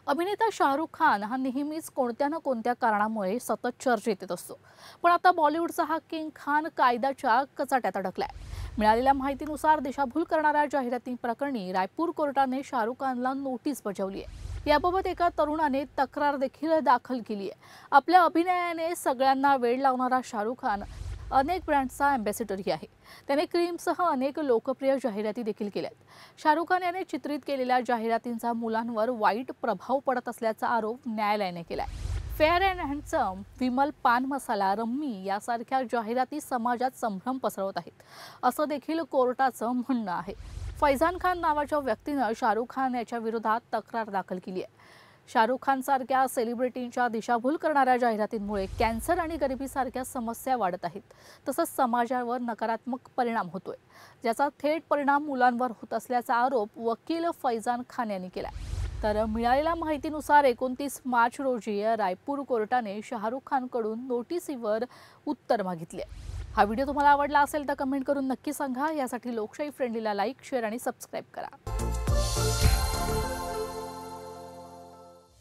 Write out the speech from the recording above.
अभिनेता शाहरुख खान हा नेहमीच कोणत्या ना कोणत्या कारणामुळे सतत चर्चेत येत असतो। पण आता बॉलिवूडचा हा किंग खान कायद्याच्या कचाट्यात अडकलाय। मिळालेल्या माहितीनुसार दिशाभूल करणाऱ्या जाहिरातींप्रकरणी रायपूर कोर्टाने शाहरुख खानला नोटीस बजावली आहे। याबाबत एका तरुणाने तक्रार देखील दाखल केली आहे। आपल्या अभिनयाने सगळ्यांना वेड लावणारा शाहरुख खान अनेक ब्रँड्सचा अँबॅसेडरही आहे। त्याने क्रीमसह अनेक लोकप्रिय जाहिराती देखील केल्यात। शाहरुख खान याने चित्रित केलेल्या जाहिरातींचा मुलांवर वाईट प्रभाव पडत असल्याचा आरोप न्यायालयाने केलाय। फेअर अँड हँडसम, विमल पान मसाला, रम्मी यासारख्या जाहिराती समाजात संभ्रम पसरवत आहेत, असं देखील कोर्टाचं म्हणणं आहे। फैझान खान नावाच्या व्यक्तीनं शाहरुख खान याच्या विरोधात तक्रार दाखल केली आहे। शाहरुख खान सारख्या सेलिब्रिटींच्या दिशाभूल करणाऱ्या जाहिरातींमुळे कॅन्सर आणि गरिबीसारख्या समस्या वाढत आहेत। तसंच समाजावर नकारात्मक परिणाम होतोय, ज्याचा थेट परिणाम मुलांवर होत असल्याचा आरोप वकील फैझान खान यांनी केला। तर मिळालेल्या माहितीनुसार 29 मार्च रोजी रायपूर कोर्टाने शाहरुख खानकडून नोटीसीवर उत्तर मागितले। हा व्हिडिओ तुम्हाला आवडला असेल तर कमेंट करून नक्की सांगा। यासाठी लोकशाही फ्रेंडलीला लाईक, शेअर आणि सबस्क्राईब करा।